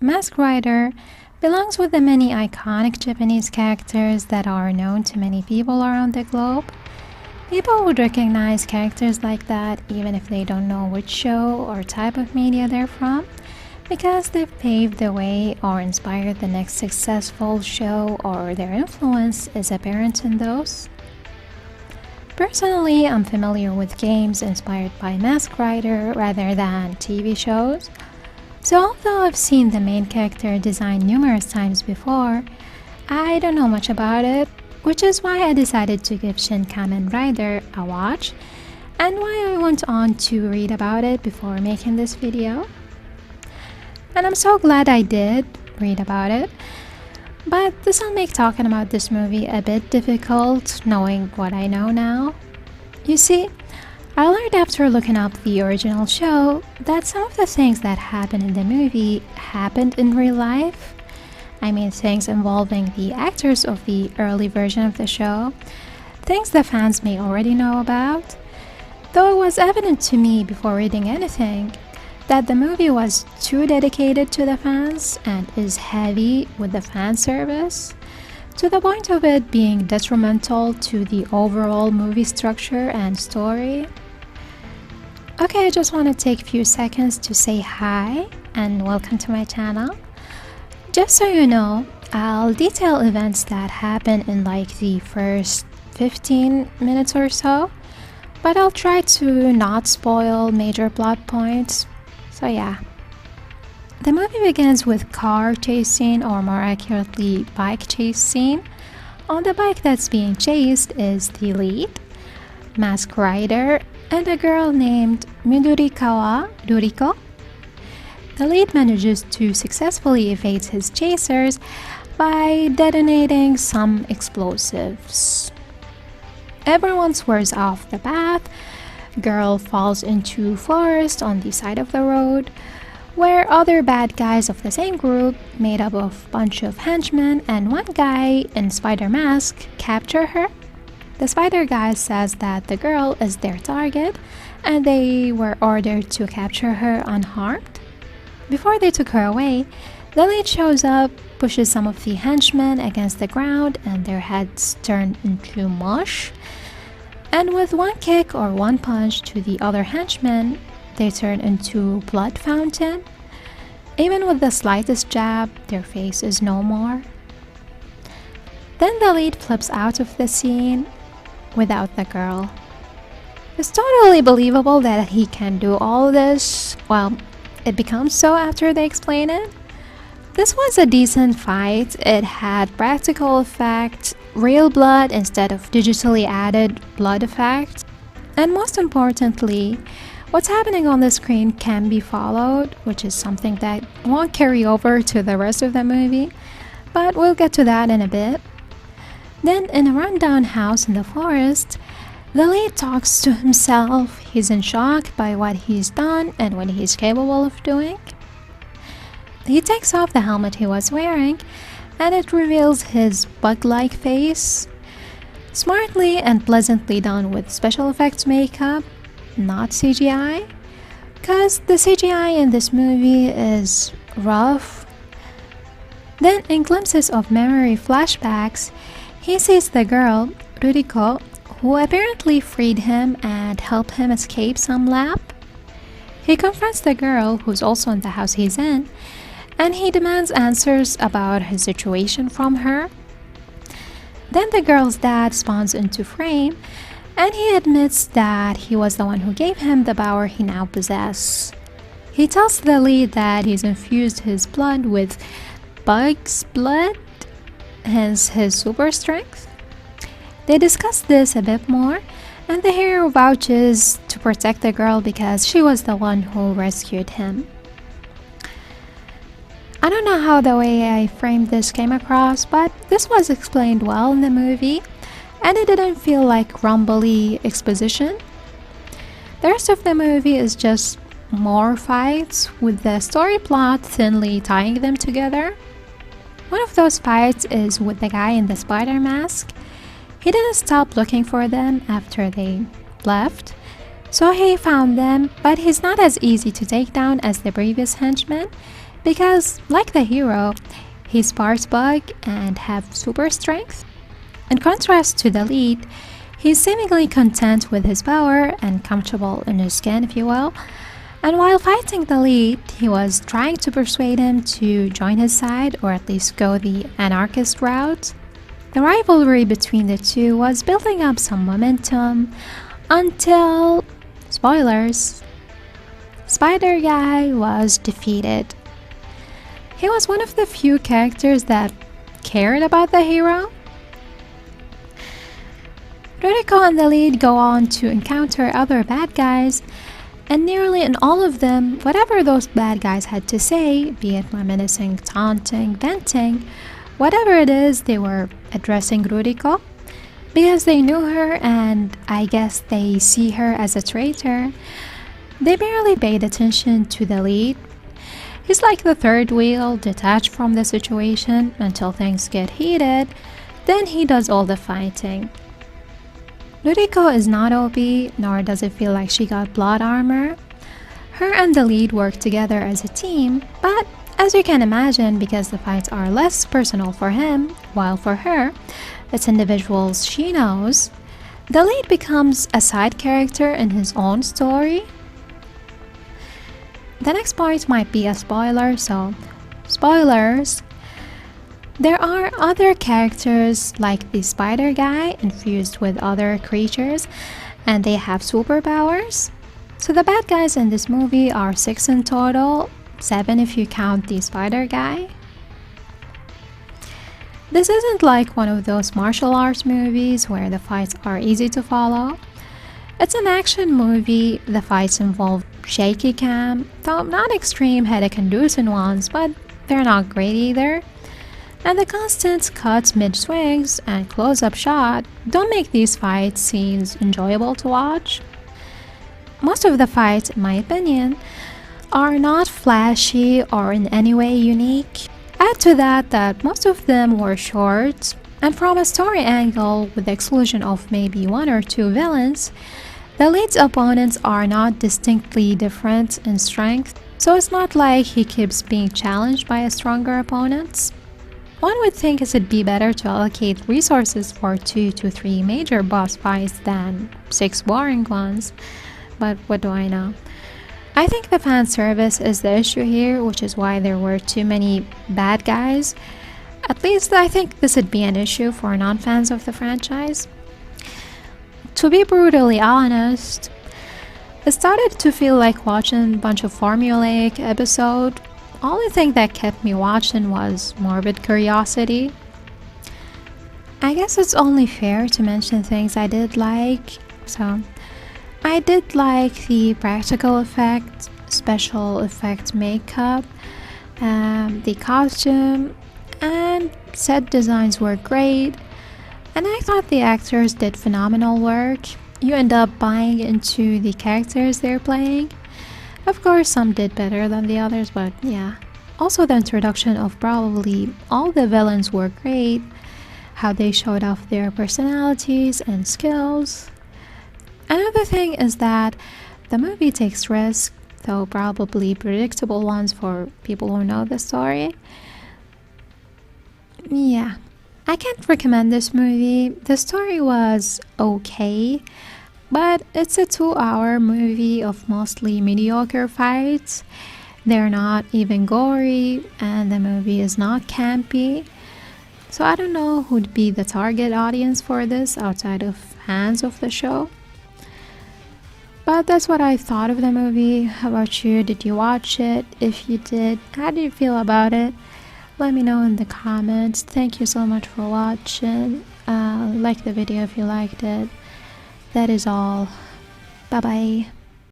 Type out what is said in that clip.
Mask Rider belongs with the many iconic Japanese characters that are known to many people around the globe. People would recognize characters like that even if they don't know which show or type of media they're from, because they've paved the way or inspired the next successful show, or their influence is apparent in those. Personally, I'm familiar with games inspired by Mask Rider rather than TV shows. So although I've seen the main character design numerous times before, I don't know much about it, which is why I decided to give Shin Kamen Rider a watch, and why I went on to read about it before making this video. And I'm so glad I did read about it, but this will make talking about this movie a bit difficult knowing what I know now. You see, I learned after looking up the original show that some of the things that happened in the movie happened in real life. I mean, things involving the actors of the early version of the show, things the fans may already know about. Though it was evident to me before reading anything that the movie was too dedicated to the fans and is heavy with the fan service, to the point of it being detrimental to the overall movie structure and story. Okay, I just want to take a few seconds to say hi and welcome to my channel. Just so you know, I'll detail events that happen in like the first 15 minutes or so, but I'll try to not spoil major plot points. So yeah. The movie begins with car chase scene, or more accurately bike chase scene. On the bike that's being chased is the lead, Mask Rider, and a girl named Midorikawa Ruriko. The lead manages to successfully evade his chasers by detonating some explosives. Everyone swerves off the path. Girl falls into forest on the side of the road, where other bad guys of the same group, made up of a bunch of henchmen and one guy in spider mask, capture her. The spider guy says that the girl is their target and they were ordered to capture her unharmed. Before they took her away, the lead shows up, pushes some of the henchmen against the ground, and their heads turn into mush. And with one kick or one punch to the other henchmen, they turn into blood fountain. Even with the slightest jab, their face is no more. Then the lead flips out of the scene without the girl. It's totally believable that he can do all this. Well, it becomes so after they explain it. This was a decent fight. It had practical effects, real blood instead of digitally added blood effects. And most importantly, what's happening on the screen can be followed, which is something that won't carry over to the rest of the movie, but we'll get to that in a bit. Then, in a rundown house in the forest, the lead talks to himself. He's in shock by what he's done and what he's capable of doing. He takes off the helmet he was wearing, and it reveals his bug-like face. Smartly and pleasantly done with special effects makeup, not CGI, because the CGI in this movie is rough. Then, in glimpses of memory flashbacks, he sees the girl, Ruriko, who apparently freed him and helped him escape some lab. He confronts the girl, who's also in the house he's in, and he demands answers about his situation from her. Then the girl's dad spawns into frame, and he admits that he was the one who gave him the power he now possesses. He tells the lead that he's infused his blood with bug's blood, hence his super strength. They discuss this a bit more, and the hero vouches to protect the girl because she was the one who rescued him. I don't know how the way I framed this came across, but this was explained well in the movie, and it didn't feel like rumbly exposition. The rest of the movie is just more fights, with the story plot thinly tying them together. One of those fights is with the guy in the spider mask. He didn't stop looking for them after they left, so he found them, but he's not as easy to take down as the previous henchman, Because, like the hero, he sparks bug and have super strength. In contrast to the lead, he's seemingly content with his power and comfortable in his skin, if you will. And while fighting the lead, he was trying to persuade him to join his side or at least go the anarchist route. The rivalry between the two was building up some momentum until, spoilers, Spider Guy was defeated. He was one of the few characters that cared about the hero. Ruriko and the lead go on to encounter other bad guys, and nearly in all of them, whatever those bad guys had to say, be it reminiscing, taunting, venting, whatever it is, they were addressing Ruriko because they knew her and I guess they see her as a traitor. They barely paid attention to the lead. He's like the third wheel, detached from the situation until things get heated, then he does all the fighting. Ruriko is not OP, nor does it feel like she got blood armor. Her and the lead work together as a team, but as you can imagine, because the fights are less personal for him, while for her, it's individuals she knows, the lead becomes a side character in his own story. The next point might be a spoiler, so spoilers. There are other characters like the spider guy infused with other creatures and they have superpowers. So the bad guys in this movie are 6 in total, 7 if you count the spider guy. This isn't like one of those martial arts movies where the fights are easy to follow. It's an action movie. The fights involve shaky cam, though not extreme headache-inducing ones, but they're not great either. And the constant cuts mid-swings and close-up shot don't make these fight scenes enjoyable to watch. Most of the fights, in my opinion, are not flashy or in any way unique. Add to that most of them were short, and from a story angle, with the exclusion of maybe 1 or 2 villains, the lead's opponents are not distinctly different in strength, so it's not like he keeps being challenged by a stronger opponent. One would think it'd be better to allocate resources for 2 to 3 major boss fights than 6 boring ones, but what do I know? I think the fan service is the issue here, which is why there were too many bad guys. At least I think this would be an issue for non-fans of the franchise. To be brutally honest, it started to feel like watching a bunch of formulaic episodes. Only thing that kept me watching was morbid curiosity. I guess it's only fair to mention things I did like. So, I did like the practical effects, special effects makeup, the costume, and set designs were great. And I thought the actors did phenomenal work. You end up buying into the characters they're playing. Of course, some did better than the others, but yeah. Also, the introduction of probably all the villains were great. How they showed off their personalities and skills. Another thing is that the movie takes risks, though probably predictable ones for people who know the story. Yeah, I can't recommend this movie. The story was okay, but it's a 2-hour movie of mostly mediocre fights. They're not even gory, and the movie is not campy. So I don't know who'd be the target audience for this outside of fans of the show. But that's what I thought of the movie. How about you? Did you watch it? If you did, how do you feel about it? Let me know in the comments. Thank you so much for watching. Like the video if you liked it. That is all. Bye bye.